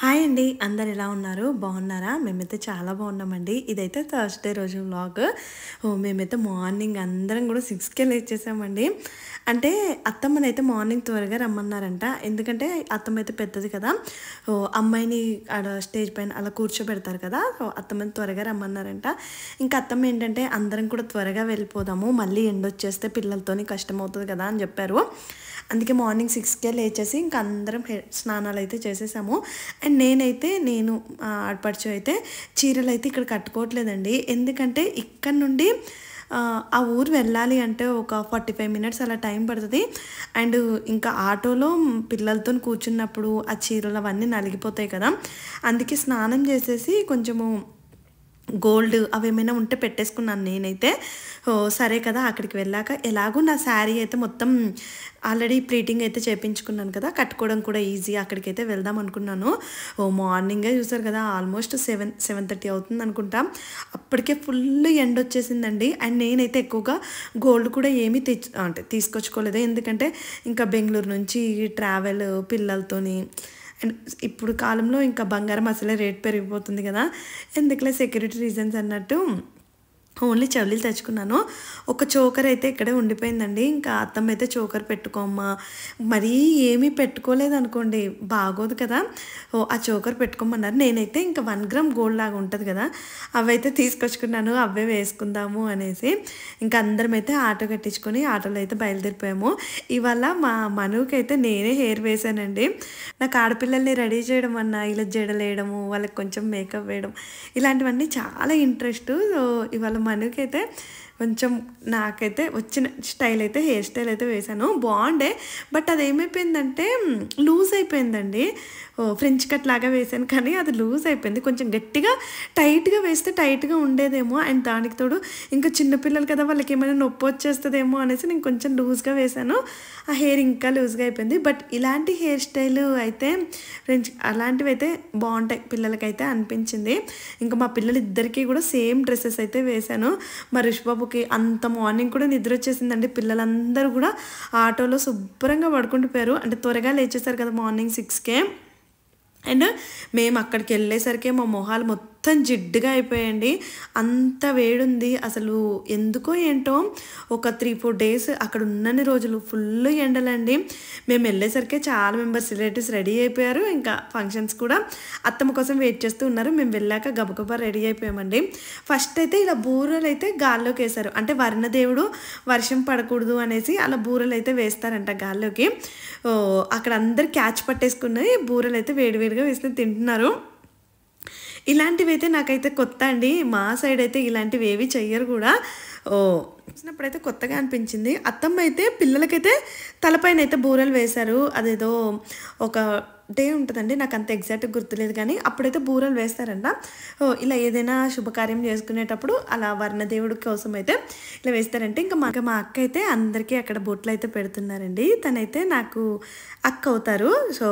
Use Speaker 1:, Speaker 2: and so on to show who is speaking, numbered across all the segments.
Speaker 1: Hi అండి. అందరు ఎలా ఉన్నారు? బాగున్నారా? మేమైతే చాలా బాగున్నామండి. ఇదైతే థర్స్‌డే రోజు వ్లాగ్. మేమైతే మార్నింగ్ అందరం కూడా 6కే లేచేసామండి. అంటే అత్తమ్మనైతే మార్నింగ్ త్వరగా రమ్మన్నారంట. ఎందుకంటే అత్తమ్మ అయితే పెద్దది కదా! అమ్మాయిని ఆడ స్టేజ్ పైన అలా కూర్చోబెడతారు కదా! అత్తమ్మని త్వరగా రమ్మన్నారంట. ఇంకా అత్తమ్మ ఏంటంటే అందరం కూడా త్వరగా వెళ్ళిపోదాము. మళ్ళీ ఎండొచ్చేస్తే పిల్లలతోని కష్టమవుతది కదా! అని చెప్పారు. అందుకే మార్నింగ్ 6కే లేచేసి ఇంక అందరం స్నానాలు అయితే చేసేసాము. అండ్ నేను ఆడపడుచు అయితే చీరలైతే ఇక్కడ కట్టుకోవట్లేదండి. ఎందుకంటే ఇక్కడ నుండి ఆ ఊరు వెళ్ళాలి అంటే ఒక 45 మినిట్స్ అలా టైం పడుతుంది. అండ్ ఇంకా ఆటోలో పిల్లలతో కూర్చున్నప్పుడు ఆ చీరలు అవన్నీ నలిగిపోతాయి కదా! అందుకే స్నానం చేసేసి కొంచెము గోల్డ్ అవేమైనా ఉంటే పెట్టేసుకున్నాను నేనైతే. సరే కదా అక్కడికి వెళ్ళాక ఎలాగో నా శారీ అయితే మొత్తం ఆల్రెడీ ప్లీటింగ్ అయితే చేయించుకున్నాను కదా, కట్టుకోవడం కూడా ఈజీ. అక్కడికైతే వెళ్దాం అనుకున్నాను. మార్నింగే చూసారు కదా, ఆల్మోస్ట్ 7:30 అవుతుంది అనుకుంటా. అప్పటికే ఫుల్ ఎండ వచ్చేసిందండి. అండ్ నేనైతే ఎక్కువగా గోల్డ్ కూడా ఏమీ అంటే తీసుకొచ్చుకోలేదు. ఎందుకంటే ఇంకా బెంగళూరు నుంచి ట్రావెల్ పిల్లలతోని అండ్ ఇప్పుడు కాలంలో ఇంకా బంగారం అసలే రేట్ పెరిగిపోతుంది కదా, ఎందుకులే సెక్యూరిటీ రీజన్స్ అన్నట్టు ఓన్లీ చెవులీలు తెచ్చుకున్నాను. ఒక చోకర్ అయితే ఇక్కడే ఉండిపోయిందండి. ఇంకా అత్తమ్మ అయితే చోకర్ పెట్టుకోమ్మా, మరీ ఏమీ పెట్టుకోలేదు అనుకోండి, బాగోదు కదా, ఆ చోకర్ పెట్టుకోమన్నారు. నేనైతే ఇంకా 1 గ్రామ్ గోల్డ్ లాగా ఉంటుంది కదా, అవైతే తీసుకొచ్చుకున్నాను. అవే వేసుకుందాము అనేసి ఇంకా అందరం అయితే ఆటో కట్టించుకొని ఆటోలో అయితే బయలుదేరిపోయాము. ఇవాళ మా మనుకి అయితే నేనే హెయిర్ వేసానండి. నాకు ఆడపిల్లల్ని రెడీ చేయడం అన్నా, ఇలా జడలేయడము, వాళ్ళకి కొంచెం మేకప్ వేయడం ఇలాంటివన్నీ చాలా ఇంట్రెస్ట్. సో ఇవాళ మనుకైతే కొంచెం నాకైతే వచ్చిన స్టైల్ అయితే హెయిర్ స్టైల్ అయితే వేశాను. బాగుండే, బట్ అది ఏమైపోయిందంటే లూజ్ అయిపోయిందండి. ఫ్రెంచ్ కట్ లాగా వేసాను కానీ అది లూజ్ అయిపోయింది. కొంచెం గట్టిగా టైట్గా వేస్తే టైట్గా ఉండేదేమో. అండ్ దానికి తోడు ఇంకా చిన్నపిల్లలు కదా, వాళ్ళకి ఏమైనా నొప్పి వచ్చేస్తుందేమో అనేసి నేను కొంచెం లూజ్గా వేశాను. ఆ హెయిర్ ఇంకా లూజ్గా అయిపోయింది. బట్ ఇలాంటి హెయిర్ స్టైల్ అయితే ఫ్రెంచ్ అలాంటివి అయితే బాగుంటాయి పిల్లలకైతే అనిపించింది. ఇంకా మా పిల్లలు ఇద్దరికీ కూడా సేమ్ డ్రెస్సెస్ అయితే వేశాను. మా రిషుబాబుకి అంత మార్నింగ్ కూడా నిద్ర వచ్చేసిందండి. పిల్లలందరూ కూడా ఆటోలో శుభ్రంగా పడుకుంటుపోయారు. అంటే త్వరగా లేచేసారు కదా మార్నింగ్ 6కే. అండ్ మేము అక్కడికి వెళ్ళేసరికి మా మొహాలు మొత్తం జిడ్డుగా అయిపోయాయండి. అంత వేడుంది అసలు. ఎందుకో ఏంటో ఒక 3-4 డేస్ అక్కడ ఉన్నన్ని రోజులు ఫుల్ ఎండలండి. మేము వెళ్ళేసరికి చాలా మెంబర్స్ రిలేటివ్స్ రెడీ అయిపోయారు. ఇంకా ఫంక్షన్స్ కూడా అత్తమ్మ కోసం వెయిట్ చేస్తూ ఉన్నారు. మేము వెళ్ళాక గబగబా రెడీ అయిపోయామండి. ఫస్ట్ అయితే ఇలా బూరలు అయితే గాల్లోకి వేశారు. అంటే వర్ణదేవుడు వర్షం పడకూడదు అనేసి అలా బూరలు అయితే వేస్తారంట గాల్లోకి. అక్కడ అందరు క్యాచ్ పట్టేసుకున్నాయి బూరలు అయితే వేడివేడిగా వేసుకుని తింటున్నారు. ఇలాంటివి అయితే నాకైతే కొత్త అండి. మా సైడ్ అయితే ఇలాంటివి ఏవి చెయ్యరు కూడా. వచ్చినప్పుడైతే కొత్తగా అనిపించింది. అత్తమ్మ అయితే పిల్లలకైతే తలపైన అయితే బూరలు వేశారు. అదేదో ఒక డే ఉంటుందండి, నాకు అంత ఎగ్జాక్ట్గా గుర్తులేదు కానీ అప్పుడైతే బూరలు వేస్తారంట. ఇలా ఏదైనా శుభకార్యం చేసుకునేటప్పుడు అలా వర్ణదేవుడి కోసం అయితే ఇలా వేస్తారంటే. ఇంకా మా అక్క అయితే అందరికీ అక్కడ బొట్లు అయితే పెడుతున్నారండి. తనైతే నాకు అక్క అవుతారు. సో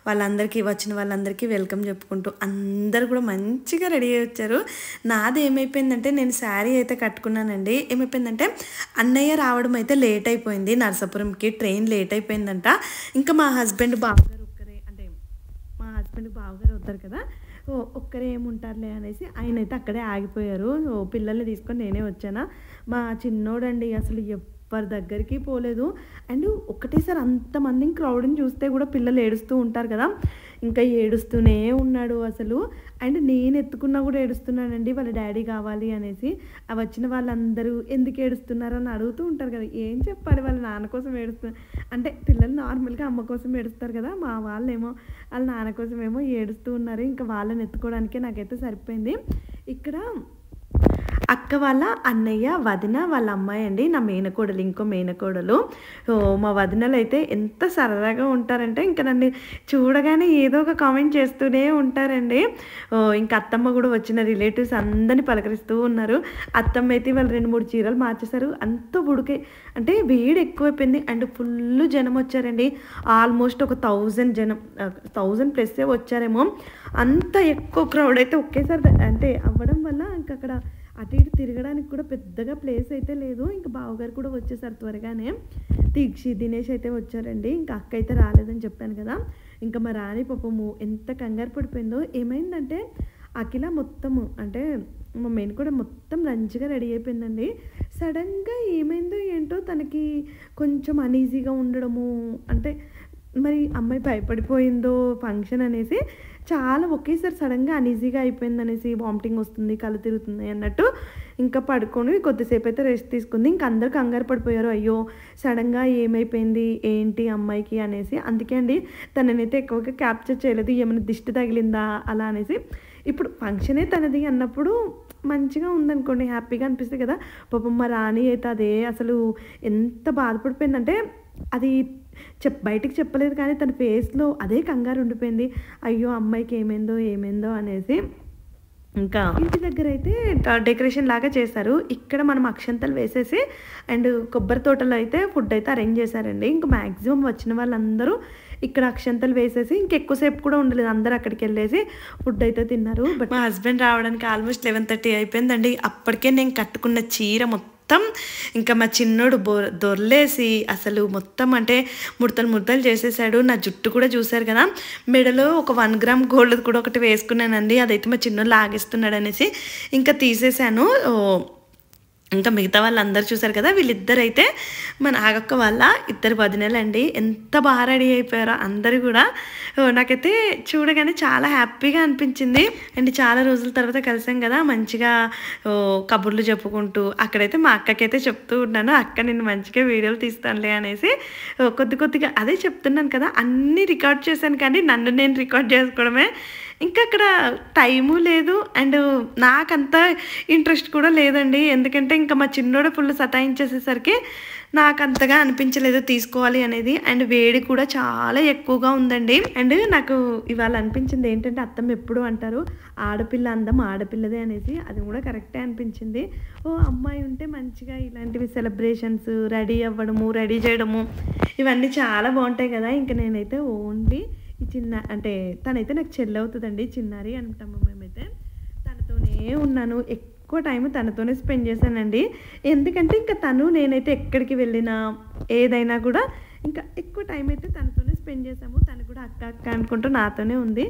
Speaker 1: వాళ్ళందరికీ వచ్చిన వాళ్ళందరికీ వెల్కమ్ చెప్పుకుంటూ అందరు కూడా మంచిగా రెడీ అయ్యి వచ్చారు. నాది ఏమైపోయిందంటే నేను శారీ అయితే కట్టుకున్నానండి. ఏమైపోయిందంటే అన్నయ్య రావడం అయితే లేట్ అయిపోయింది. నరసాపురంకి ట్రైన్ లేట్ అయిపోయిందంట. ఇంకా మా హస్బెండ్ బావగారు అవుతారు కదా, ఒక్కరే ఏముంటారులే అనేసి ఆయన అయితే అక్కడే ఆగిపోయారు. పిల్లల్ని తీసుకొని నేనే వచ్చానా. మా చిన్నోడండి అసలు ఎవరి దగ్గరికి పోలేదు. అండ్ ఒకటేసారి అంతమందిని క్రౌడ్ని చూస్తే కూడా పిల్లలు ఏడుస్తూ ఉంటారు కదా, ఇంకా ఏడుస్తూనే ఉన్నాడు అసలు. అండ్ నేను ఎత్తుకున్నా కూడా ఏడుస్తున్నానండి, వాళ్ళ డాడీ కావాలి అనేసి. వచ్చిన వాళ్ళందరూ ఎందుకు ఏడుస్తున్నారని అడుగుతూ ఉంటారు కదా, ఏం చెప్పాలి, వాళ్ళ నాన్న కోసం ఏడుస్తున్నారు. అంటే పిల్లలు నార్మల్గా అమ్మ కోసం ఏడుస్తారు కదా, మా వాళ్ళేమో వాళ్ళ నాన్న కోసం ఏమో ఏడుస్తూ ఉన్నారు. ఇంకా వాళ్ళని ఎత్తుకోవడానికే నాకైతే సరిపోయింది. ఇక్కడ అక్క వాళ్ళ అన్నయ్య వదిన వాళ్ళ అమ్మాయి అండి, నా మేనకోడలు, ఇంకో మేనకోడలు. మా వదినలు అయితే ఎంత సరదాగా ఉంటారంటే ఇంకా నన్ను చూడగానే ఏదో ఒక కామెంట్ చేస్తూనే ఉంటారండి. ఇంకా అత్తమ్మ కూడా వచ్చిన రిలేటివ్స్ అందరినీ పలకరిస్తూ ఉన్నారు. అత్తమ్మ అయితే వాళ్ళు 2-3 చీరలు మార్చేశారు. అంత ఉడికే అంటే వేడి ఎక్కువైపోయింది. అండ్ ఫుల్ జనం వచ్చారండి. ఆల్మోస్ట్ ఒక 1000 జనం, 1000+ వచ్చారేమో. అంత ఎక్కువ క్రౌడ్ అయితే ఒకేసారి అంటే అవ్వడం వల్ల ఇంకా అక్కడ అటు ఇటు తిరగడానికి కూడా పెద్దగా ప్లేస్ అయితే లేదు. ఇంకా బావగారు కూడా వచ్చేసారు త్వరగానే. దీక్షి దినేష్ అయితే వచ్చారండి. ఇంకా అక్క అయితే రాలేదని చెప్పాను కదా. ఇంకా మా రాణి పాపము ఎంత కంగారు పడిపోయిందో. ఏమైందంటే అఖిల మొత్తము అంటే మా మెయిన్ కూడా మొత్తం లంచ్గా రెడీ అయిపోయిందండి. సడన్గా ఏమైందో ఏంటో తనకి కొంచెం అనీజీగా ఉండడము, అంటే మరి అమ్మాయి భయపడిపోయిందో ఫంక్షన్ అనేసి చాలా ఒకేసారి సడన్గా అనీజీగా అయిపోయింది అనేసి, వామిటింగ్ వస్తుంది, కళ్ళు తిరుగుతుంది అన్నట్టు ఇంకా పడుకొని కొద్దిసేపు అయితే రెస్ట్ తీసుకుంది. ఇంక అందరు కంగారు పడిపోయారు, అయ్యో సడన్గా ఏమైపోయింది ఏంటి అమ్మాయికి అనేసి. అందుకే అండి తననైతే ఎక్కువగా క్యాప్చర్ చేయలేదు, ఏమైనా దిష్టి తగిలిందా అలా అనేసి. ఇప్పుడు ఫంక్షనే తనది అన్నప్పుడు మంచిగా ఉందనుకోండి, హ్యాపీగా అనిపిస్తుంది కదా. పాపం మా రాణి అయితే అదే అసలు ఎంత బాధపడిపోయిందంటే అది బయటికి చెప్పలేదు కానీ తన ఫేస్లో అదే కంగారు ఉండిపోయింది, అయ్యో అమ్మాయికి ఏమైందో అనేసి. ఇంకా ఇంటి దగ్గర అయితే డెకరేషన్ లాగా చేశారు. ఇక్కడ మనం అక్షంతలు వేసేసి అండ్ కొబ్బరి తోటలో అయితే ఫుడ్ అయితే అరేంజ్ చేశారండి. ఇంకా మ్యాక్సిమం వచ్చిన వాళ్ళందరూ ఇక్కడ అక్షంతలు వేసేసి ఇంకెక్కువసేపు కూడా ఉండలేదు, అందరూ అక్కడికి వెళ్ళేసి ఫుడ్ అయితే తిన్నారు. బట్ మా హస్బెండ్ రావడానికి ఆల్మోస్ట్ 11:30 అయిపోయిందండి. అప్పటికే నేను కట్టుకున్న చీర మొత్తం ఇంకా మా చిన్నోడు దొర్లేసి అసలు మొత్తం అంటే ముడతలు చేసేసాడు. నా జుట్టు కూడా చూశారు కదా, మెడలో ఒక 1 గ్రామ్ గోల్డ్ కూడా ఒకటి వేసుకున్నానండి. అదైతే మా చిన్నోడు లాగేస్తున్నాడు అనేసి ఇంకా తీసేసాను. ఇంకా మిగతా వాళ్ళందరూ చూసారు కదా, వీళ్ళిద్దరైతే మన నాగక్క వాళ్ళ ఇద్దరు వదినలండి. ఎంత బాగా రెడీ అయిపోయారో అందరూ కూడా. నాకైతే చూడగానే చాలా హ్యాపీగా అనిపించింది. అండ్ చాలా రోజుల తర్వాత కలిసాం కదా, మంచిగా కబుర్లు చెప్పుకుంటూ అక్కడైతే మా అక్కకైతే చెప్తూ ఉన్నాను, అక్క నేను మంచిగా వీడియోలు తీస్తానులే అనేసి. కొద్దిగా అదే చెప్తున్నాను కదా, అన్నీ రికార్డ్ చేశాను కానీ నన్ను నేను రికార్డ్ చేసుకోవడమే. ఇంకా అక్కడ టైము లేదు అండ్ నాకంత ఇంట్రెస్ట్ కూడా లేదండి. ఎందుకంటే ఇంకా మా చిన్నోడు ఫుల్ సతాయించేసేసరికి నాకు అంతగా అనిపించలేదు తీసుకోవాలి అనేది. అండ్ వేడి కూడా చాలా ఎక్కువగా ఉందండి. అండ్ నాకు ఇవాళ అనిపించింది ఏంటంటే, అత్తమ్మ ఎప్పుడు అంటారు ఆడపిల్ల అందం ఆడపిల్లదే అనేసి, అది కూడా కరెక్టే అనిపించింది. అమ్మాయి ఉంటే మంచిగా ఇలాంటివి సెలబ్రేషన్స్, రెడీ అవ్వడము, రెడీ చేయడము ఇవన్నీ చాలా బాగుంటాయి కదా. ఇంకా నేనైతే ఓన్లీ ఈ అంటే తనైతే నాకు చెల్లి అవుతుందండి, చిన్నారి అంటాము మేమైతే. తనతోనే ఉన్నాను, ఎక్కువ టైం తనతోనే స్పెండ్ చేశానండి. ఎందుకంటే ఇంకా నేనైతే ఎక్కడికి వెళ్ళినా ఏదైనా కూడా ఇంకా ఎక్కువ టైం అయితే తనతోనే స్పెండ్ చేసాము. తను కూడా అక్క అనుకుంటూ నాతోనే ఉంది.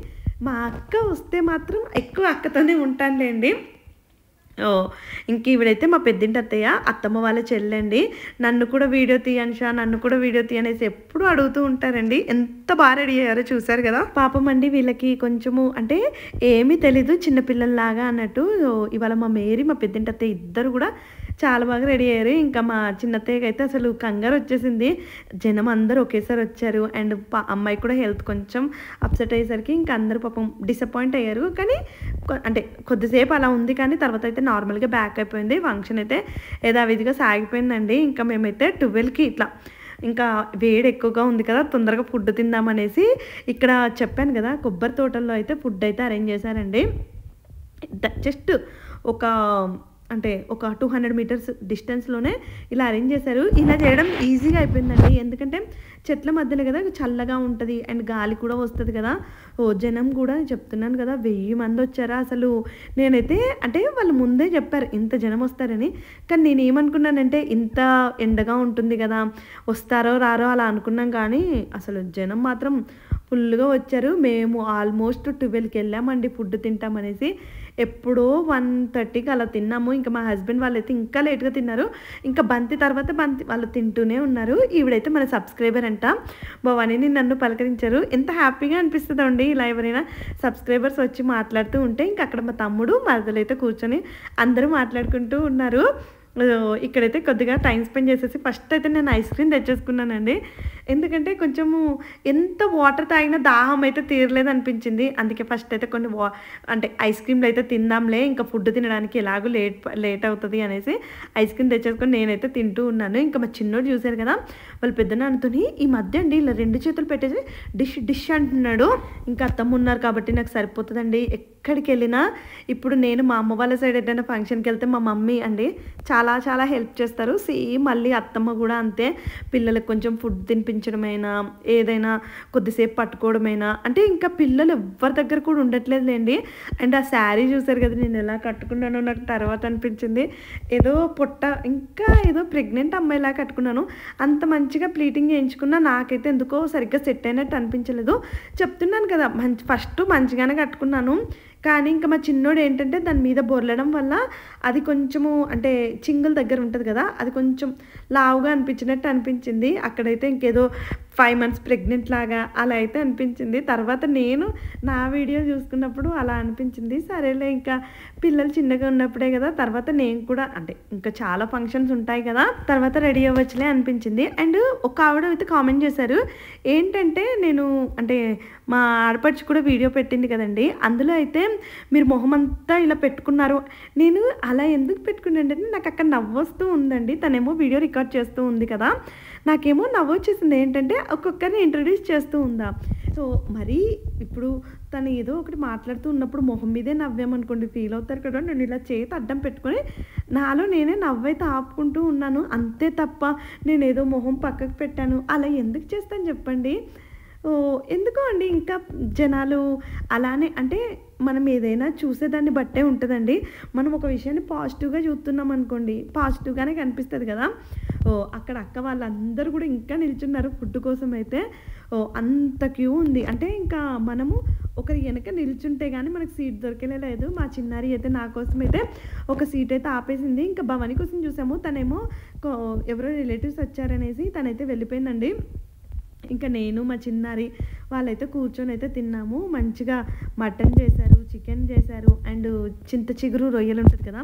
Speaker 1: మా అక్క వస్తే మాత్రం ఎక్కువ అక్కతోనే ఉంటానులేండి. ఇంక ఈవిడైతే మా పెద్దింటి అత్తమ్మ వాళ్ళ చెల్లండి. నన్ను కూడా వీడియో తీయనిషా, నన్ను కూడా వీడియో తీయనేసి ఎప్పుడు అడుగుతూ ఉంటారండి. ఎంత బాగా రెడీ అయ్యారో చూసారు కదా. పాపం అండి వీళ్ళకి కొంచెము అంటే ఏమీ తెలీదు, చిన్నపిల్లల్లాగా అన్నట్టు. ఇవాళ మా మేరీ మా పెద్దింటి అత్తయ్య ఇద్దరు కూడా చాలా బాగా రెడీ అయ్యారు. ఇంకా మా చిన్నత్తయ్యకి అయితే అసలు కంగారు వచ్చేసింది, జనం అందరూ ఒకేసారి వచ్చారు. అండ్ అమ్మాయి కూడా హెల్త్ కొంచెం అప్సెట్ అయ్యేసరికి ఇంకా అందరూ పాపం డిసప్పాయింట్ అయ్యారు. కానీ అంటే కొద్దిసేపు అలా ఉంది కానీ తర్వాత అయితే నార్మల్గా బ్యాక్ అయిపోయింది. ఫంక్షన్ అయితే యథావిధిగా సాగిపోయిందండి. ఇంకా మేమైతే 12కి ఇట్లా ఇంకా వేడి ఎక్కువగా ఉంది కదా, తొందరగా ఫుడ్ తిందామనేసి ఇక్కడ చెప్పాను కదా కొబ్బరి తోటల్లో అయితే ఫుడ్ అయితే అరేంజ్ చేశారండి. జస్ట్ ఒక 200 మీటర్స్ డిస్టెన్స్లోనే ఇలా అరేంజ్ చేశారు. ఇలా చేయడం ఈజీగా అయిపోయిందండి, ఎందుకంటే చెట్ల మధ్యలో కదా చల్లగా ఉంటుంది అండ్ గాలి కూడా వస్తుంది కదా. జనం కూడా చెప్తున్నాను కదా 1000 మంది వచ్చారా అసలు. నేనైతే అంటే వాళ్ళు ముందే చెప్పారు ఇంత జనం వస్తారని, కానీ నేను ఏమనుకున్నానంటే ఇంత ఎండగా ఉంటుంది కదా వస్తారో రారో అలా అనుకున్నాం. కానీ అసలు జనం మాత్రం ఫుల్గా వచ్చారు. మేము ఆల్మోస్ట్ 12కి వెళ్ళామండి ఫుడ్ తింటామనేసి. ఎప్పుడో 1:30కి అలా తిన్నాము. ఇంకా మా హస్బెండ్ వాళ్ళైతే ఇంకా లేట్గా తిన్నారు. ఇంకా బంతి తర్వాత బంతి వాళ్ళు తింటూనే ఉన్నారు. ఈవిడైతే మన సబ్స్క్రైబర్ అంట, భవానీని నన్ను పలకరించారు. ఎంత హ్యాపీగా అనిపిస్తుందో అండి ఇలా ఎవరైనా సబ్స్క్రైబర్స్ వచ్చి మాట్లాడుతూ ఉంటే. ఇంకా అక్కడ మా తమ్ముడు మరదలైతే కూర్చొని అందరూ మాట్లాడుకుంటూ ఉన్నారు. ఇక్కడైతే కొద్దిగా టైం స్పెండ్ చేసేసి ఫస్ట్ అయితే నేను ఐస్ క్రీమ్ తెచ్చేసుకున్నానండి. ఎందుకంటే కొంచెము ఎంత వాటర్ తాగినా దాహం అయితే తీరలేదు అనిపించింది. అందుకే ఫస్ట్ అయితే కొన్ని అంటే ఐస్ క్రీమ్లు అయితే తిందాంలే, ఇంకా ఫుడ్ తినడానికి ఎలాగో లేట్ అవుతుంది అనేసి ఐస్ క్రీమ్ తెచ్చేసుకొని నేనైతే తింటూ ఉన్నాను. ఇంకా మా చిన్నోడు చూశారు కదా, వాళ్ళు పెద్దనాన్నతోని ఈ మధ్య అండి ఇలా 2 చేతులు పెట్టేసి డిష్ అంటున్నాడు. ఇంకా అత్తమ్మ ఉన్నారు కాబట్టి నాకు సరిపోతుందండి ఎక్కడికి వెళ్ళినా. ఇప్పుడు నేను మా అమ్మ వాళ్ళ సైడ్ ఏదైనా ఫంక్షన్కి వెళ్తే మా మమ్మీ అండి చాలా చాలా చాలా హెల్ప్ చేస్తారు. సేమ్ మళ్ళీ అత్తమ్మ కూడా అంతే. పిల్లలకు కొంచెం ఫుడ్ తినిపించడమైనా, ఏదైనా కొద్దిసేపు పట్టుకోవడమైనా, అంటే ఇంకా పిల్లలు ఎవ్వరి దగ్గర కూడా ఉండట్లేదులేండి. అండ్ ఆ శారీ చూసారు కదా నేను ఎలా కట్టుకున్నానో నాకు తర్వాత అనిపించింది. ఏదో ఇంకా ఏదో ప్రెగ్నెంట్ అమ్మాయిలా కట్టుకున్నాను. అంత మంచిగా ప్లీటింగ్ చేయించుకున్నా నాకైతే ఎందుకో సరిగ్గా సెట్ అయినట్టు అనిపించలేదు. చెప్తున్నాను కదా, ఫస్ట్ మంచిగానే కట్టుకున్నాను. కానీ ఇంకా మా చిన్నోడు ఏంటంటే దాని మీద బొర్లడం వల్ల అది కొంచెము అంటే చింగుల దగ్గర ఉంటుంది కదా, అది కొంచెం లావుగా అనిపించినట్టు అనిపించింది. అక్కడైతే ఇంకేదో 5 months ప్రెగ్నెంట్ లాగా అలా అయితే అనిపించింది. తర్వాత నేను నా వీడియో చూసుకున్నప్పుడు అలా అనిపించింది. సరేలే, ఇంకా పిల్లలు చిన్నగా ఉన్నప్పుడే కదా, తర్వాత నేను కూడా అంటే ఇంకా చాలా ఫంక్షన్స్ ఉంటాయి కదా, తర్వాత రెడీ అవ్వచ్చులే అనిపించింది. అండ్ ఒక ఆవిడ అయితే కామెంట్ చేశారు ఏంటంటే, నేను అంటే మా ఆడపడుచు కూడా వీడియో పెట్టింది కదండి, అందులో అయితే మీరు మొహం అంతా ఇలా పెట్టుకున్నారు. నేను అలా ఎందుకు పెట్టుకున్నానంటే నాకు అక్కడ నవ్వొస్తూ ఉందండి. తనేమో వీడియో రికార్డ్ చేస్తూ ఉంది కదా, నాకేమో నవ్వు వచ్చేసింది. ఏంటంటే ఒక్కొక్కరిని ఇంట్రడ్యూస్ చేస్తూ ఉందా. సో మరి ఇప్పుడు తను ఏదో ఒకటి మాట్లాడుతూ ఉన్నప్పుడు మొహం మీదే నవ్వామనుకోండి ఫీల్ అవుతారు కదా. నేను ఇలా చేతి అడ్డం పెట్టుకొని నాలో నేనే నవ్వైతే ఆపుకుంటూ ఉన్నాను, అంతే తప్ప నేనేదో మొహం పక్కకు పెట్టాను అలా ఎందుకు చేస్తాను చెప్పండి. ఎందుకో అండి, ఇంకా జనాలు అలానే అంటే మనం ఏదైనా చూసేదాన్ని బట్టే ఉంటుందండి. మనం ఒక విషయాన్ని పాజిటివ్గా చూస్తున్నాం అనుకోండి, పాజిటివ్గానే కనిపిస్తుంది కదా. అక్కడ అక్క వాళ్ళందరూ కూడా ఇంకా నిల్చున్నారు ఫుడ్ కోసం అయితే. అంత క్యూ ఉంది. అంటే ఇంకా మనము ఒకరి వెనక నిల్చుంటే కానీ మనకు సీట్ దొరికేలేదు. మా చిన్నారి అయితే నా కోసం అయితే ఒక సీట్ అయితే ఆపేసింది. ఇంకా భవాని కోసం చూసాము, తనేమో ఎవరో రిలేటివ్స్ వచ్చారనేసి తనైతే వెళ్ళిపోయిందండి. ఇంకా నేను మా చిన్నారి వాళ్ళైతే కూర్చొని అయితే తిన్నాము. మంచిగా మటన్ చేశారు, చికెన్ చేశారు, అండ్ చింత చిగురు రొయ్యలు ఉంటుంది కదా.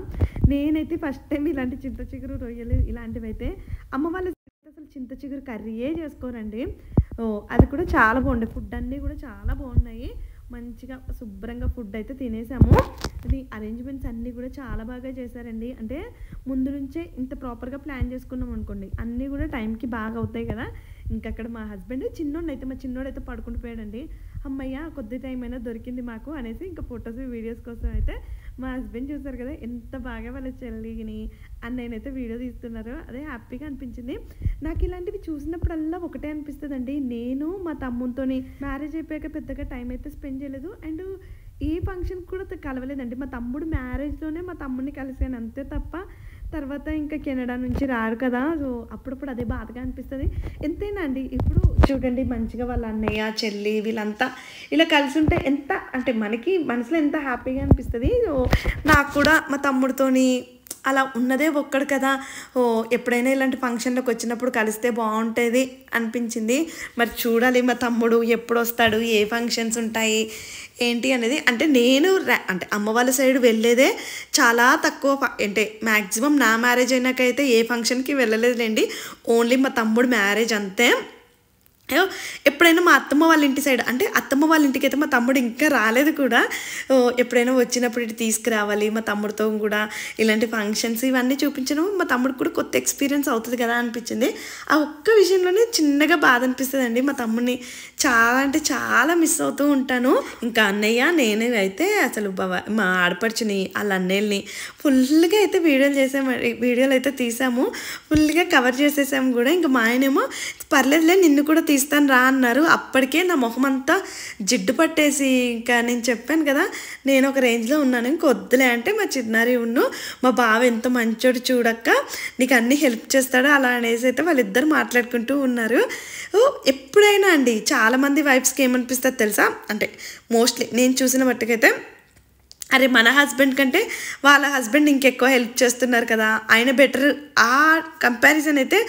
Speaker 1: నేనైతే ఫస్ట్ టైం ఇలాంటి చింత చిగురు రొయ్యలు ఇలాంటివి అయితే అమ్మ వాళ్ళు అసలు చింత చిగురు కర్రీయే చేసుకోరండి. అది కూడా చాలా బాగుండే. ఫుడ్ అన్నీ కూడా చాలా బాగున్నాయి. మంచిగా శుభ్రంగా ఫుడ్ అయితే తినేసాము. అది అరేంజ్మెంట్స్ అన్నీ కూడా చాలా బాగా చేశారండి. అంటే ముందు నుంచే ఇంత ప్రాపర్గా ప్లాన్ చేసుకున్నాం అనుకోండి, అన్నీ కూడా టైంకి బాగా అవుతాయి కదా. ఇంకా అక్కడ మా హస్బెండ్ మా చిన్నోడైతే పడుకుంటూ పోయాడండి. అమ్మయ్య కొద్ది టైం అయినా దొరికింది మాకు అనేసి ఇంకా ఫొటోస్ వీడియోస్ కోసం అయితే మా హస్బెండ్ చూసారు కదా ఎంత బాగా వాళ్ళ చెల్లిని అన్నయ్యనైతే వీడియో తీస్తున్నారు. అదే హ్యాపీగా అనిపించింది నాకు. ఇలాంటివి చూసినప్పుడల్లా ఒకటే అనిపిస్తుందండి, నేను మా తమ్మునితోని మ్యారేజ్ అయిపోయాక పెద్దగా టైం అయితే స్పెండ్ చేయలేదు. అండ్ ఏ ఫంక్షన్ కూడా కలవలేదండి. మా తమ్ముడు మ్యారేజ్లోనే మా తమ్ముడిని కలిసాను అంతే తప్ప తర్వాత ఇంకా కెనడా నుంచి రాడు కదా. సో అప్పుడప్పుడు అదే బాధగా అనిపిస్తుంది. ఎంతైనా అండి ఇప్పుడు చూడండి, మంచిగా వాళ్ళ అన్నయ్య చెల్లి వీళ్ళంతా ఇలా కలిసి ఉంటే ఎంత అంటే మనకి మనసులో ఎంత హ్యాపీగా అనిపిస్తుంది. సో నాకు కూడా మా తమ్ముడితోని అలా ఉన్నదే ఒక్కడు కదా, ఎప్పుడైనా ఇలాంటి ఫంక్షన్లోకి వచ్చినప్పుడు కలిస్తే బాగుంటుంది అనిపించింది. మరి చూడాలి మా తమ్ముడు ఎప్పుడు వస్తాడు, ఏ ఫంక్షన్స్ ఉంటాయి ఏంటి అనేది. అంటే నేను అంటే అమ్మ వాళ్ళ సైడ్ వెళ్ళేదే చాలా తక్కువ. అంటే మ్యాక్సిమం నా మ్యారేజ్ అయినాకైతే ఏ ఫంక్షన్కి వెళ్ళలేదులేండి, ఓన్లీ మా తమ్ముడు మ్యారేజ్ అంతే. ఎప్పుడైనా మా అత్తమ్మ వాళ్ళ ఇంటి సైడ్ అంటే అత్తమ్మ వాళ్ళ ఇంటికి అయితే మా తమ్ముడు ఇంకా రాలేదు కూడా. ఎప్పుడైనా వచ్చినప్పుడు ఇటు తీసుకురావాలి మా తమ్ముడితో కూడా ఇలాంటి ఫంక్షన్స్ ఇవన్నీ చూపించడం మా తమ్ముడికి కూడా కొత్త ఎక్స్పీరియన్స్ అవుతుంది కదా అనిపించింది. ఆ ఒక్క విషయంలోనే చిన్నగా బాధ అనిపిస్తుందండి. మా తమ్ముడిని చాలా అంటే చాలా మిస్ అవుతూ ఉంటాను. ఇంకా అన్నయ్య నేను అయితే అసలు మా ఆడపడుచుని వాళ్ళ అన్నయ్యని ఫుల్గా అయితే వీడియోలు అయితే తీసాము, ఫుల్గా కవర్ చేసేసాము కూడా. ఇంకా మా ఆయనేమో పర్లేదులే నిన్ను కూడా తీస్తాను రా అన్నారు. అప్పటికే నా మొహం అంతా జిడ్డు పట్టేసి ఇంకా నేను చెప్పాను కదా నేను ఒక రేంజ్లో ఉన్నాను, ఇంక వద్దులే అంటే మా చిన్నారి మా బావ ఎంత మంచోడు చూడక్క, నీకు అన్నీ హెల్ప్ చేస్తాడు అలా అనేసి అయితే వాళ్ళిద్దరు మాట్లాడుకుంటూ ఉన్నారు. ఎప్పుడైనా అండి చాలామంది వైఫ్స్కి ఏమనిపిస్తుంది తెలుసా, అంటే మోస్ట్లీ నేను చూసిన మట్టుకైతే అరే మన హస్బెండ్ కంటే వాళ్ళ హస్బెండ్ ఇంకెక్కువ హెల్ప్ చేస్తున్నారు కదా, ఆయన బెటర్, ఆ కంపారిజన్ అయితే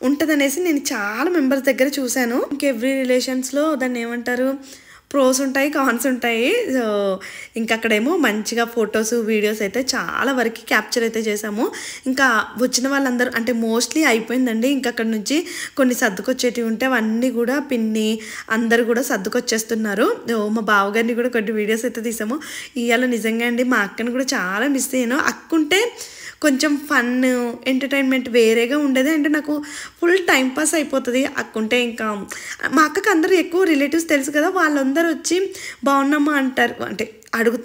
Speaker 1: ఉంటుందనేసి నేను చాలా మెంబర్స్ దగ్గర చూశాను. ఇంకెవ్రీ రిలేషన్స్లో దాన్ని ఏమంటారు, ప్రోస్ ఉంటాయి కాన్స్ ఉంటాయి. సో ఇంకా అక్కడేమో మంచిగా ఫొటోస్ వీడియోస్ అయితే చాలా వరకు క్యాప్చర్ అయితే చేసాము. ఇంకా వచ్చిన వాళ్ళందరూ అంటే మోస్ట్లీ అయిపోయిందండి. ఇంకా అక్కడ నుంచి కొన్ని సర్దుకొచ్చేటివి ఉంటే అవన్నీ కూడా పిన్ని అందరు కూడా సర్దుకొచ్చేస్తున్నారు. మా బావగారిని కూడా కొన్ని వీడియోస్ అయితే తీసాము. ఇవాళ నిజంగా అండి మా అక్కని కూడా చాలా మిస్ అయ్యాను. అక్కుంటే కొంచెం ఫన్ ఎంటర్టైన్మెంట్ వేరేగా ఉండేది. అంటే నాకు ఫుల్ టైంపాస్ అయిపోతుంది అక్కుంటే. ఇంకా మా అక్కకి అందరూ ఎక్కువ రిలేటివ్స్ తెలుసు కదా, వాళ్ళందరూ వచ్చి బాగున్నామా అంటారు. అంటే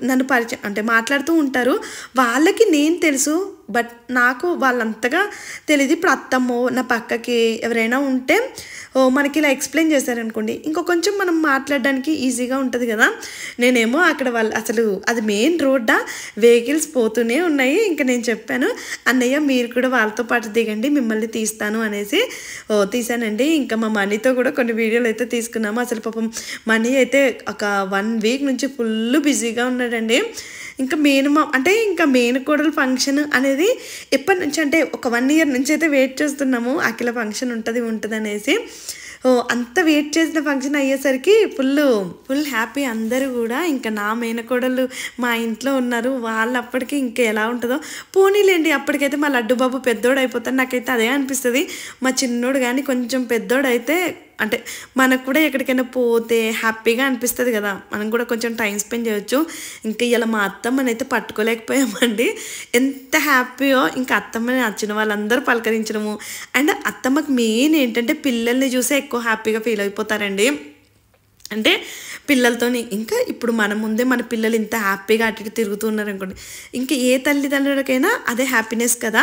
Speaker 1: నన్ను పరిచయం అంటే మాట్లాడుతూ ఉంటారు. వాళ్ళకి నేను తెలుసు. బట్ నాకు వాళ్ళంతగా తెలీదు. ఇప్పుడు అత్తమ్మో, నా పక్కకి ఎవరైనా ఉంటే మనకి ఇలా ఎక్స్‌ప్లెయిన్ చేశారనుకోండి, ఇంకో కొంచెం మనం మాట్లాడడానికి ఈజీగా ఉంటది గదా! నేనేమో అక్కడ వాళ్ళు అసలు అది మెయిన్ రోడ్డా, వెహికల్స్ పోతూనే ఉన్నాయి. ఇంక నేను చెప్పాను, "అన్నయ్య మీరు కూడా వాళ్ళతో పాటు దిగండి, మిమ్మల్ని తీస్తాను" అనేసి. తీశానండి. ఇంకా మా మనీతో కూడా కొన్ని వీడియోలయితే తీసుకున్నాము. అసలు పాపం మనీ అయితే ఒక 1 వీక్ నుంచి ఫుల్లు బిజీగా ఉన్నాడండి. ఇంకా అంటే ఇంకా మేనకోడలు ఫంక్షన్ అనేది ఎప్పటినుంచి అంటే ఒక 1 ఇయర్ నుంచి అయితే వెయిట్ చేస్తున్నాము. అఖిల ఫంక్షన్ ఉంటదనేసి. అంత వెయిట్ చేసిన ఫంక్షన్ అయ్యేసరికి ఫుల్ హ్యాపీ అందరూ కూడా. ఇంకా నా మేనకోడలు మా ఇంట్లో ఉన్నారు. వాళ్ళు అప్పటికి ఇంకా ఎలా ఉంటుందో. పోనీలేండి, అప్పటికైతే మా లడ్డు బాబు పెద్దోడు అయిపోతాడు. నాకైతే అదే అనిపిస్తుంది. మా చిన్నోడు కానీ కొంచెం పెద్దోడైతే అంటే మనకు కూడా ఎక్కడికైనా పోతే హ్యాపీగా అనిపిస్తుంది కదా, మనం కూడా కొంచెం టైం స్పెండ్ చేయొచ్చు. ఇంకా ఇలా మా అత్తమ్మనైతే పట్టుకోలేకపోయామండి. ఎంత హ్యాపీయో. ఇంకా అత్తమ్మని నచ్చిన వాళ్ళందరూ పలకరించడము. అండ్ అత్తమ్మకి మెయిన్ ఏంటంటే పిల్లల్ని చూసే ఎక్కువ హ్యాపీగా ఫీల్ అయిపోతారండి. అంటే పిల్లలతోని ఇంకా ఇప్పుడు మన ముందే మన పిల్లలు ఇంత హ్యాపీగా అటు ఇటు తిరుగుతున్నారు అనుకోండి, ఇంకా ఏ తల్లిదండ్రులకైనా అదే హ్యాపీనెస్ కదా.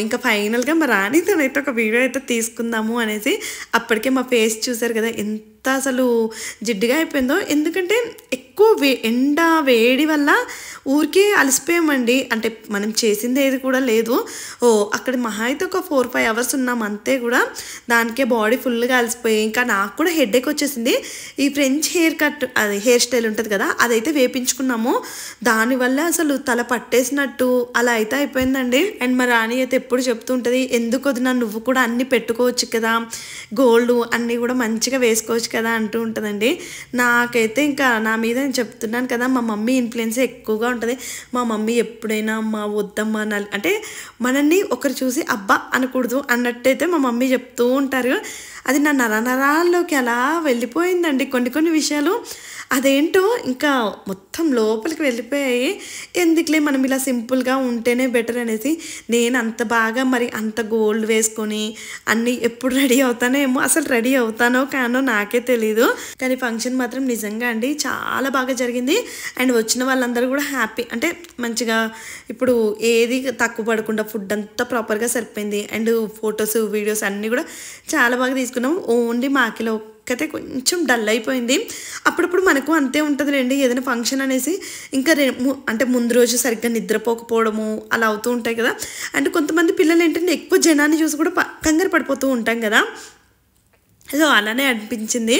Speaker 1: ఇంకా ఫైనల్గా మా రాణితోనైతే ఒక వీడియో అయితే తీసుకుందాము అనేసి. అప్పటికే మా ఫేస్ చూసారు కదా ఎంత అసలు జిడ్డుగా అయిపోయిందో. ఎందుకంటే ఎక్కువ ఎండ వేడి వల్ల ఊరికే అలసిపోయామండి. అంటే మనం చేసింది ఏది కూడా లేదు. అక్కడ మహా అయితే ఒక 4-5 అవర్స్ ఉన్నాం అంతే. కూడా దానికే బాడీ ఫుల్గా అలసిపోయి ఇంకా నాకు కూడా హెడేక్ వచ్చేసింది. ఈ ఫ్రెంచ్ హెయిర్ కట్ అది హెయిర్ స్టైల్ ఉంటుంది కదా, అదైతే వేపించుకున్నాము. దానివల్ల అసలు తల పట్టేసినట్టు అలా అయితే అయిపోయిందండి. అండ్ మా రాణి అయితే ఎప్పుడు చెప్తూ ఉంటుంది, ఎందుకు వదినా నువ్వు కూడా అన్నీ పెట్టుకోవచ్చు కదా, గోల్డ్ అన్నీ కూడా మంచిగా వేసుకోవచ్చు కదా అంటూ ఉంటుందండి. నాకైతే ఇంకా నా మీద నేను చెప్తున్నాను కదా, మా మమ్మీ ఇన్ఫ్లుయెన్స్ ఎక్కువగా ఉంటుంది. మా మమ్మీ ఎప్పుడైనా మా వద్దమ్మ అంటే మనల్ని ఒకరు చూసి అబ్బా అనకూడదు అన్నట్టయితే మా మమ్మీ చెప్తూ ఉంటారు. అది నా నరాల్లోకి అలా వెళ్ళిపోయిందండి కొన్ని విషయాలు. అదేంటో ఇంకా మొత్తం లోపలికి వెళ్ళిపోయాయి. ఎందుకులే మనం ఇలా సింపుల్గా ఉంటేనే బెటర్ అనేసి నేను అంత బాగా మరి అంత గోల్డ్ వేసుకొని అన్నీ ఎప్పుడు రెడీ అవుతానో అసలు రెడీ అవుతానో కానో నాకే తెలీదు. కానీ ఫంక్షన్ మాత్రం నిజంగా అండి చాలా బాగా జరిగింది. అండ్ వచ్చిన వాళ్ళందరూ కూడా హ్యాపీ. అంటే మంచిగా ఇప్పుడు ఏది తక్కువ పడకుండా ఫుడ్ అంతా ప్రాపర్గా సరిపోయింది. అండ్ ఫొటోస్ వీడియోస్ అన్నీ కూడా చాలా బాగా తీసుకున్నాం. ఓన్లీ మాకిలో ఒక్కతే కొంచెం డల్ అయిపోయింది. అప్పుడప్పుడు మనకు అంతే ఉంటుందిలేండి ఏదైనా ఫంక్షన్ అనేసి. ఇంకా అంటే ముందు రోజు సరిగ్గా నిద్రపోకపోవడము అలా అవుతూ ఉంటాయి కదా. అండ్ కొంతమంది పిల్లలు ఏంటంటే ఎక్కువ జనాన్ని చూసి కూడా కంగారు పడిపోతూ ఉంటాం కదా. సో అలానే అనిపించింది.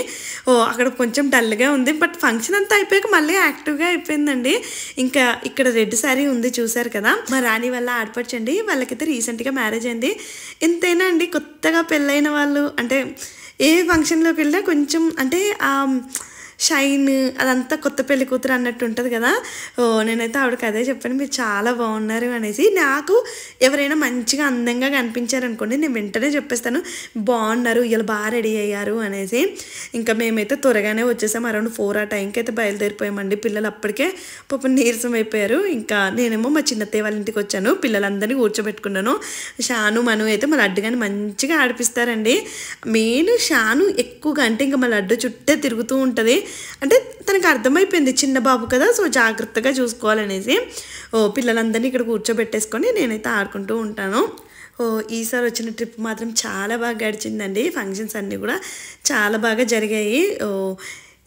Speaker 1: అక్కడ కొంచెం డల్గా ఉంది. బట్ ఫంక్షన్ అంతా అయిపోయాక మళ్ళీ యాక్టివ్గా అయిపోయిందండి. ఇంకా ఇక్కడ రెడ్ శారీ ఉంది చూసారు కదా, మా రాణి వల్ల ఆడపడచండి. వాళ్ళకైతే రీసెంట్గా మ్యారేజ్ అయింది. ఎంతైనా అండి కొత్తగా పెళ్ళైన వాళ్ళు అంటే ఏ ఫంక్షన్లోకి వెళ్ళినా కొంచెం అంటే షైన్ అదంతా కొత్త పెళ్లి కూతురు అన్నట్టు ఉంటుంది కదా. నేనైతే ఆవిడకి అదే చెప్పాను, మీరు చాలా బాగున్నారు అనేసి. నాకు ఎవరైనా మంచిగా అందంగా కనిపించారనుకోండి నేను వెంటనే చెప్పేస్తాను బాగున్నారు, ఇలా బాగా రెడీ అయ్యారు అనేసి. ఇంకా మేమైతే త్వరగానే వచ్చేసాము. అరౌండ్ 4 ఆ టైంకి అయితే బయలుదేరిపోయామండి. పిల్లలు అప్పటికే పాపం నీరసం అయిపోయారు. ఇంకా నేనేమో మా చిన్నత్తయ్య వాళ్ళ ఇంటికి వచ్చాను. పిల్లలందరినీ కూర్చోబెట్టుకున్నాను. షాను మను అయితే మా లడ్డు కానీ మంచిగా ఆడిపిస్తారండి. మెయిన్ షాను ఎక్కువగా అంటే ఇంకా మా లడ్డు చుట్టే తిరుగుతూ ఉంటుంది. అంటే తనకు అర్థమైపోయింది చిన్న బాబు కదా, సో జాగ్రత్తగా చూసుకోవాలనేసి. పిల్లలందరినీ ఇక్కడ కూర్చోబెట్టేసుకొని నేనైతే ఆడుకుంటూ ఉంటాను. ఈసారి వచ్చిన ట్రిప్ మాత్రం చాలా బాగా గడిచిందండి. ఫంక్షన్స్ అన్నీ కూడా చాలా బాగా జరిగాయి.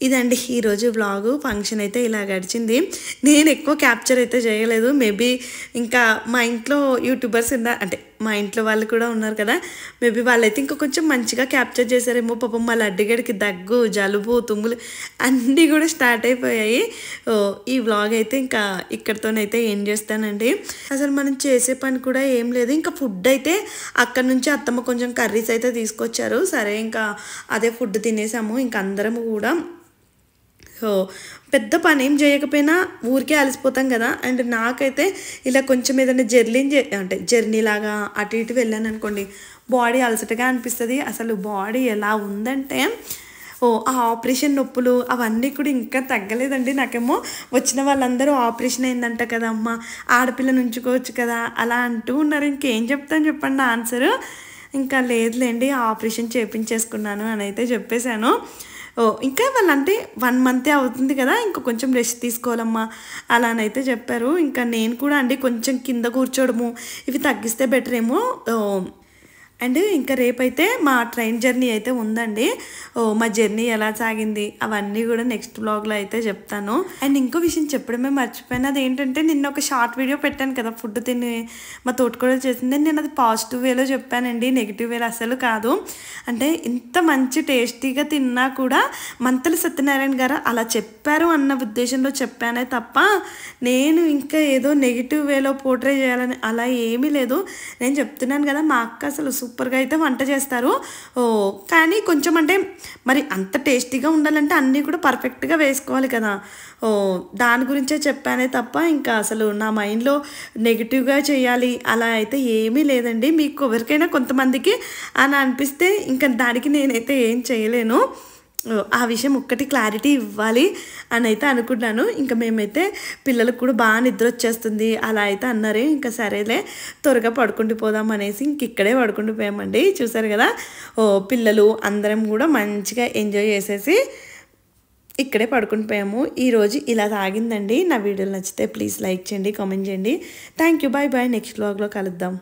Speaker 1: ఇదండి ఈరోజు వ్లాగు. ఫంక్షన్ అయితే ఇలా గడిచింది. నేను ఎక్కువ క్యాప్చర్ అయితే చేయలేదు. మేబీ ఇంకా మా ఇంట్లో యూట్యూబర్స్ అంటే మా ఇంట్లో వాళ్ళు కూడా ఉన్నారు కదా, మేబీ వాళ్ళైతే ఇంకా కొంచెం మంచిగా క్యాప్చర్ చేశారేమో. పాపం మా లడ్డుగడికి దగ్గు, జలుబు, తుమ్ములు అన్నీ కూడా స్టార్ట్ అయిపోయాయి. ఈ వ్లాగ్ అయితే ఇంకా ఇక్కడితోనైతే ఏం చేస్తానండి. అసలు మనం చేసే పని కూడా ఏం లేదు. ఇంకా ఫుడ్ అయితే అక్కడ నుంచి అత్తమ్మ కొంచెం కర్రీస్ అయితే తీసుకొచ్చారు. సరే ఇంకా అదే ఫుడ్ తినేసాము. ఇంకా అందరము కూడా పెద్ద పని ఏం చేయకపోయినా ఊరికే అలసిపోతాం కదా. అండ్ నాకైతే ఇలా కొంచెం ఏదైనా జర్నీ లాగా అటు ఇటు వెళ్ళాను అనుకోండి, బాడీ అలసటగా అనిపిస్తుంది. అసలు బాడీ ఎలా ఉందంటే ఆ ఆపరేషన్ నొప్పులు అవన్నీ కూడా ఇంకా తగ్గలేదండి. నాకేమో వచ్చిన వాళ్ళందరూ ఆపరేషన్ అయిందంట కదా అమ్మ, ఆడపిల్లని ఉంచుకోవచ్చు కదా అలా అంటూ ఉన్నారు. ఇంకేం చెప్తాను చెప్పండి ఆన్సరు. ఇంకా లేదులేండి ఆపరేషన్ చేయించేసుకున్నాను అని అయితే చెప్పేశాను. ఇంకా వాళ్ళంటే 1 మంతే అవుతుంది కదా! ఇంక కొంచెం రెస్ట్ తీసుకోవాలమ్మా అలానైతే చెప్పారు. ఇంకా నేను కూడా అండి కొంచెం కింద కూర్చోవడము ఇవి తగ్గిస్తే బెటరేమో. అండ్ ఇంకా రేపైతే మా ట్రైన్ జర్నీ అయితే ఉందండి. మా జర్నీ ఎలా సాగింది అవన్నీ కూడా నెక్స్ట్ వ్లాగ్లో అయితే చెప్తాను. అండ్ ఇంకో విషయం చెప్పడమే మర్చిపోయాను. అదేంటంటే నిన్న ఒక షార్ట్ వీడియో పెట్టాను కదా ఫుడ్ తిని మా తోటకూడలు చేసింది. నేను అది పాజిటివ్ వేలో చెప్పానండి, నెగిటివ్ వేలో అసలు కాదు. అంటే ఇంత మంచి టేస్టీగా తిన్నా కూడా మంతెల సత్యనారాయణ గారు అలా చెప్పారు అన్న ఉద్దేశంలో చెప్పానే తప్ప నేను ఇంకా ఏదో నెగిటివ్ వేలో పోర్ట్రే చేయాలని అలా ఏమీ లేదు. నేను చెప్తున్నాను కదా మా అక్క అసలు సూపర్గా అయితే వంట చేస్తారు. కానీ కొంచెం అంటే మరి అంత టేస్టీగా ఉండాలంటే అన్నీ కూడా పర్ఫెక్ట్గా వేసుకోవాలి కదా. దాని గురించే చెప్పానే తప్ప ఇంకా అసలు నా మైండ్లో నెగిటివ్గా చేయాలి అలా అయితే ఏమీ లేదండి. మీకు ఎవరికైనా కొంతమందికి అలా అనిపిస్తే ఇంకా దానికి నేనైతే ఏం చేయలేను. ఆ విషయం ఒక్కటి క్లారిటీ ఇవ్వాలి అని అయితే అనుకున్నాను. ఇంకా మేమైతే పిల్లలకు కూడా బాగా నిద్ర వచ్చేస్తుంది అలా అయితే అన్నారు. ఇంకా సరేలే త్వరగా పడుకుంటూ పోదాం అనేసి ఇంక ఇక్కడే పడుకుంటూ పోయామండి. చూసారు కదా పిల్లలు అందరం కూడా మంచిగా ఎంజాయ్ చేసేసి ఇక్కడే పడుకుని పోయాము. ఈరోజు ఇలా సాగిందండి. నా వీడియోలు నచ్చితే ప్లీజ్ లైక్ చేయండి, కామెంట్ చేయండి. Thank you, bye bye. Next వ్లాగ్లో కలుద్దాం.